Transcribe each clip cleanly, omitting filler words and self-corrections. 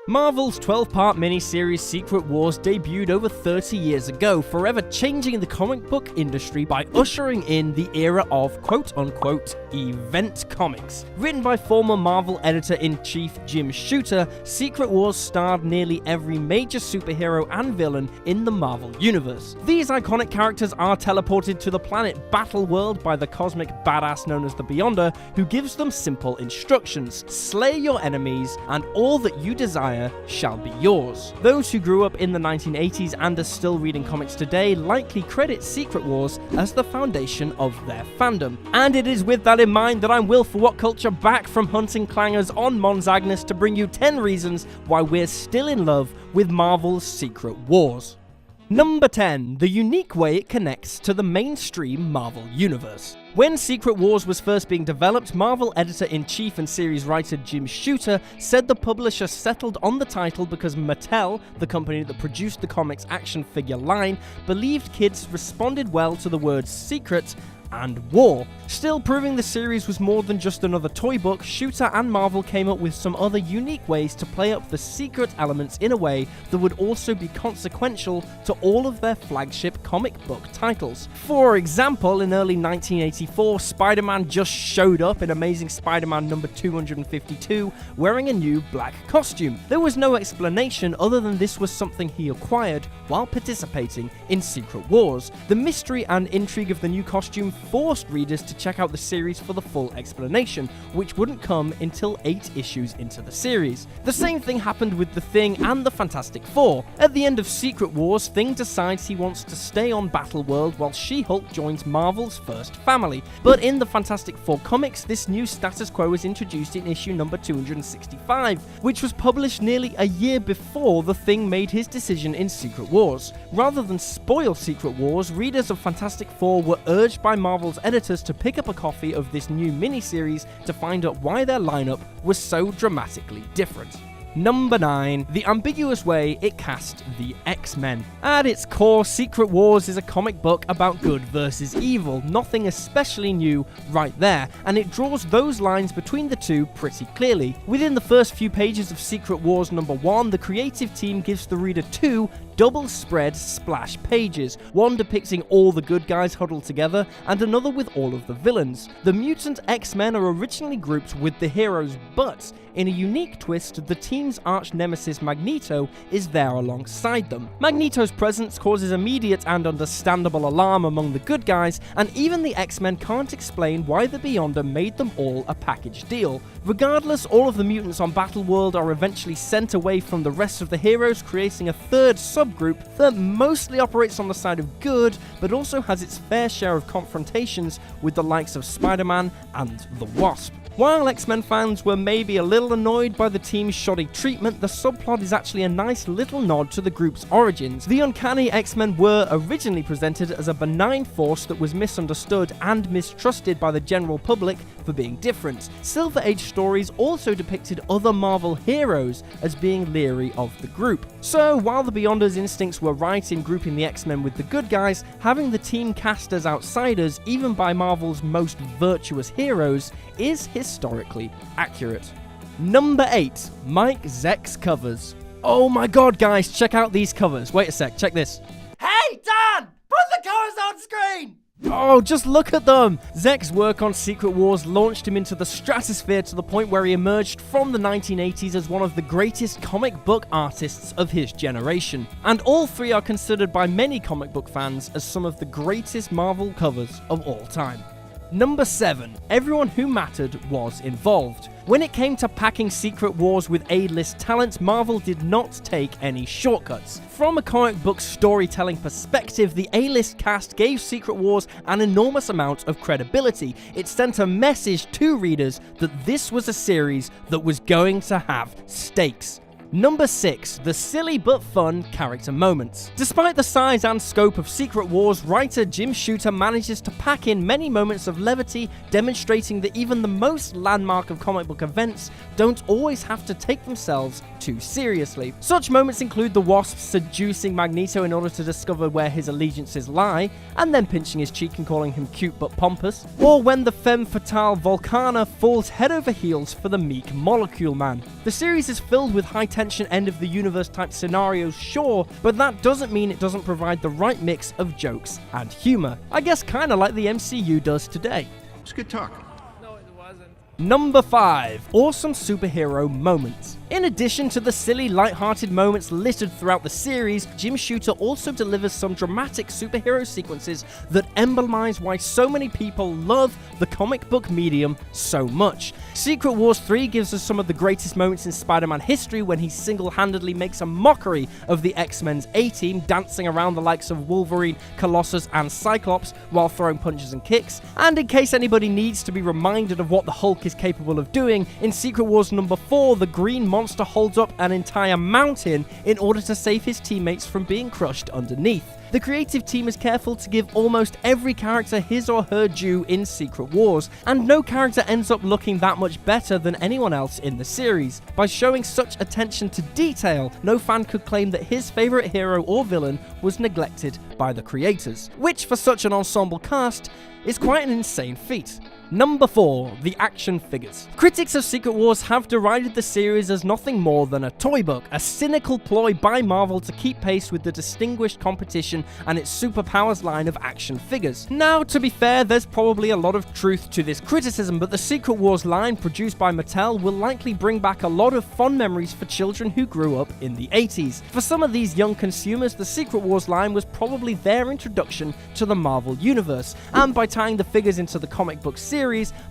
Marvel's 12-part miniseries Secret Wars debuted over 30 years ago, forever changing the comic book industry by ushering in the era of quote-unquote event comics. Written by former Marvel editor-in-chief Jim Shooter, Secret Wars starred nearly every major superhero and villain in the Marvel universe. These iconic characters are teleported to the planet Battleworld by the cosmic badass known as the Beyonder, who gives them simple instructions: slay your enemies, and all that you desire shall be yours. Those who grew up in the 1980s and are still reading comics today likely credit Secret Wars as the foundation of their fandom. And it is with that in mind that I'm Will for What Culture, back from hunting clangers on Mons Agnes to bring you 10 reasons why we're still in love with Marvel's Secret Wars. Number 10. The unique way it connects to the mainstream Marvel universe. When Secret Wars was first being developed, Marvel editor-in-chief and series writer Jim Shooter said the publisher settled on the title because Mattel, the company that produced the comics action figure line, believed kids responded well to the words secret and war. Still, proving the series was more than just another toy book, Shooter and Marvel came up with some other unique ways to play up the secret elements in a way that would also be consequential to all of their flagship comic book titles. For example, in early 1984, Spider-Man just showed up in Amazing Spider-Man number 252 wearing a new black costume. There was no explanation other than this was something he acquired while participating in Secret Wars. The mystery and intrigue of the new costume forced readers to check out the series for the full explanation, which wouldn't come until 8 issues into the series. The same thing happened with The Thing and the Fantastic Four. At the end of Secret Wars, Thing decides he wants to stay on Battleworld while She-Hulk joins Marvel's first family. But in the Fantastic Four comics, this new status quo was introduced in issue number 265, which was published nearly a year before The Thing made his decision in Secret Wars. Rather than spoil Secret Wars, readers of Fantastic Four were urged by Marvel's editors to pick up a copy of this new miniseries to find out why their lineup was so dramatically different. Number 9. The ambiguous way it cast the X-Men. At its core, Secret Wars is a comic book about good versus evil, nothing especially new right there, and it draws those lines between the two pretty clearly. Within the first few pages of Secret Wars number 1, the creative team gives the reader 2 double-spread splash pages, one depicting all the good guys huddled together, and another with all of the villains. The mutant X-Men are originally grouped with the heroes, but in a unique twist, the team's arch-nemesis Magneto is there alongside them. Magneto's presence causes immediate and understandable alarm among the good guys, and even the X-Men can't explain why the Beyonder made them all a package deal. Regardless, all of the mutants on Battleworld are eventually sent away from the rest of the heroes, creating a third subgroup that mostly operates on the side of good, but also has its fair share of confrontations with the likes of Spider-Man and the Wasp. While X-Men fans were maybe a little annoyed by the team's shoddy treatment, the subplot is actually a nice little nod to the group's origins. The uncanny X-Men were originally presented as a benign force that was misunderstood and mistrusted by the general public for being different. Silver Age stories also depicted other Marvel heroes as being leery of the group. So while the Beyonders' instincts were right in grouping the X-Men with the good guys, having the team cast as outsiders, even by Marvel's most virtuous heroes, is historically accurate. Number 8. Mike Zeck's covers. Oh my god, guys, check out these covers. Wait a sec, check this. Hey, Dan! Put the covers on screen! Oh, just look at them! Zeck's work on Secret Wars launched him into the stratosphere to the point where he emerged from the 1980s as one of the greatest comic book artists of his generation. And all three are considered by many comic book fans as some of the greatest Marvel covers of all time. Number 7. Everyone who mattered was involved. When it came to packing Secret Wars with A-list talent, Marvel did not take any shortcuts. From a comic book storytelling perspective, the A-list cast gave Secret Wars an enormous amount of credibility. It sent a message to readers that this was a series that was going to have stakes. Number 6. The silly but fun character moments. Despite the size and scope of Secret Wars, writer Jim Shooter manages to pack in many moments of levity, demonstrating that even the most landmark of comic book events don't always have to take themselves too seriously. Such moments include the Wasp seducing Magneto in order to discover where his allegiances lie, and then pinching his cheek and calling him cute but pompous, or when the femme fatale Volcana falls head over heels for the meek Molecule Man. The series is filled with high-tension end-of-the-universe type scenarios, sure, but that doesn't mean it doesn't provide the right mix of jokes and humor. I guess kinda like the MCU does today. It's good talk. Number 5. Awesome superhero moments. In addition to the silly, light-hearted moments littered throughout the series, Jim Shooter also delivers some dramatic superhero sequences that emblemise why so many people love the comic book medium so much. Secret Wars 3 gives us some of the greatest moments in Spider-Man history when he single-handedly makes a mockery of the X-Men's A-Team, dancing around the likes of Wolverine, Colossus, and Cyclops while throwing punches and kicks. And in case anybody needs to be reminded of what the Hulk is capable of doing, in Secret Wars number 4, the Green Monster holds up an entire mountain in order to save his teammates from being crushed underneath. The creative team is careful to give almost every character his or her due in Secret Wars, and no character ends up looking that much better than anyone else in the series. By showing such attention to detail, no fan could claim that his favourite hero or villain was neglected by the creators, which for such an ensemble cast is quite an insane feat. Number 4. The action figures. Critics of Secret Wars have derided the series as nothing more than a toy book, a cynical ploy by Marvel to keep pace with the distinguished competition and its superpowers line of action figures. Now, to be fair, there's probably a lot of truth to this criticism, but the Secret Wars line, produced by Mattel, will likely bring back a lot of fond memories for children who grew up in the 80s. For some of these young consumers, the Secret Wars line was probably their introduction to the Marvel Universe, and by tying the figures into the comic book series,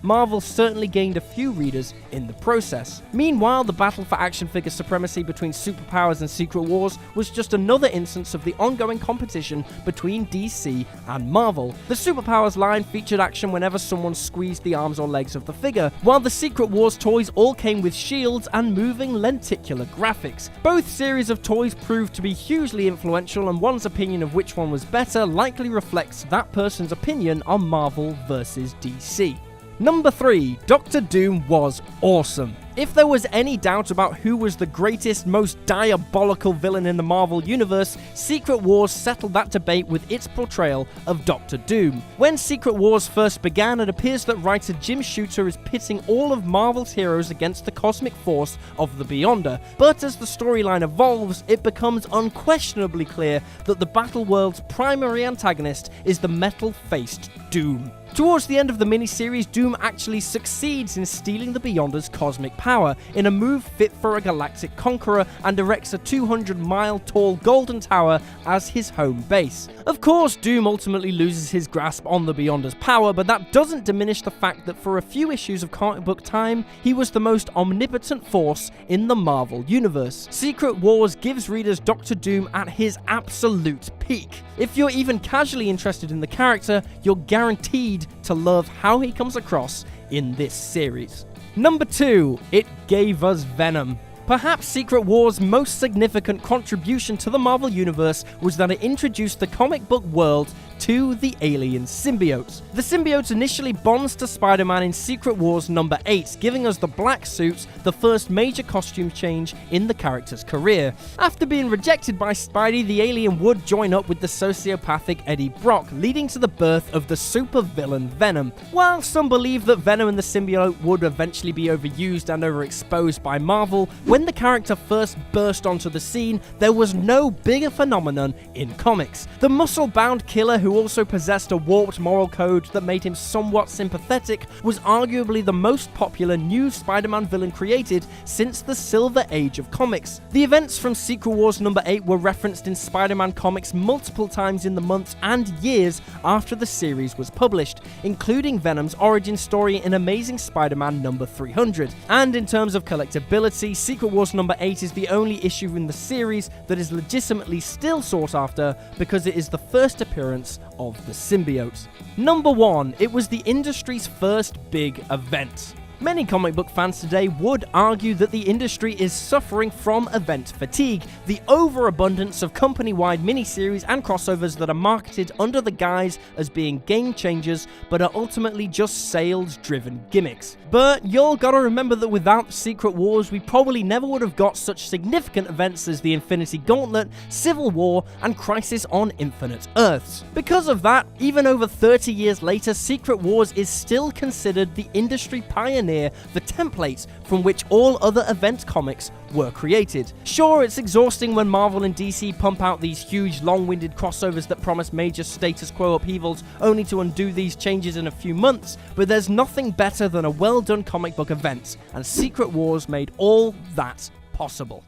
Marvel certainly gained a few readers in the process. Meanwhile, the battle for action figure supremacy between Superpowers and Secret Wars was just another instance of the ongoing competition between DC and Marvel. The Superpowers line featured action whenever someone squeezed the arms or legs of the figure, while the Secret Wars toys all came with shields and moving lenticular graphics. Both series of toys proved to be hugely influential, and one's opinion of which one was better likely reflects that person's opinion on Marvel versus DC. Number 3. Doctor Doom was awesome. If there was any doubt about who was the greatest, most diabolical villain in the Marvel Universe, Secret Wars settled that debate with its portrayal of Doctor Doom. When Secret Wars first began, it appears that writer Jim Shooter is pitting all of Marvel's heroes against the cosmic force of the Beyonder, but as the storyline evolves, it becomes unquestionably clear that the battle world's primary antagonist is the metal-faced Doom. Towards the end of the miniseries, Doom actually succeeds in stealing the Beyonder's cosmic power in a move fit for a galactic conqueror, and erects a 200-mile-tall golden tower as his home base. Of course, Doom ultimately loses his grasp on the Beyonder's power, but that doesn't diminish the fact that for a few issues of comic book time, he was the most omnipotent force in the Marvel Universe. Secret Wars gives readers Doctor Doom at his absolute peak. If you're even casually interested in the character, you're guaranteed to love how he comes across in this series. Number 2. It gave us Venom. Perhaps Secret Wars' most significant contribution to the Marvel Universe was that it introduced the comic book world to the alien symbiotes. The symbiote initially bonds to Spider-Man in Secret Wars number 8, giving us the black suits, the first major costume change in the character's career. After being rejected by Spidey, the alien would join up with the sociopathic Eddie Brock, leading to the birth of the supervillain Venom. While some believe that Venom and the symbiote would eventually be overused and overexposed by Marvel, when the character first burst onto the scene, there was no bigger phenomenon in comics. The muscle-bound killer who also possessed a warped moral code that made him somewhat sympathetic was arguably the most popular new Spider-Man villain created since the Silver Age of comics. The events from Secret Wars number 8 were referenced in Spider-Man comics multiple times in the months and years after the series was published, including Venom's origin story in Amazing Spider-Man number 300. And in terms of collectability, Secret Wars number 8 is the only issue in the series that is legitimately still sought after because it is the first appearance of the symbiote. Number 1. It was the industry's first big event. Many comic book fans today would argue that the industry is suffering from event fatigue, the overabundance of company-wide miniseries and crossovers that are marketed under the guise as being game changers but are ultimately just sales-driven gimmicks. But you'll gotta remember that without Secret Wars, we probably never would have got such significant events as the Infinity Gauntlet, Civil War, and Crisis on Infinite Earths. Because of that, even over 30 years later, Secret Wars is still considered the industry pioneer, the templates from which all other event comics were created. Sure, it's exhausting when Marvel and DC pump out these huge, long-winded crossovers that promise major status quo upheavals only to undo these changes in a few months, but there's nothing better than a well-done comic book event, and Secret Wars made all that possible.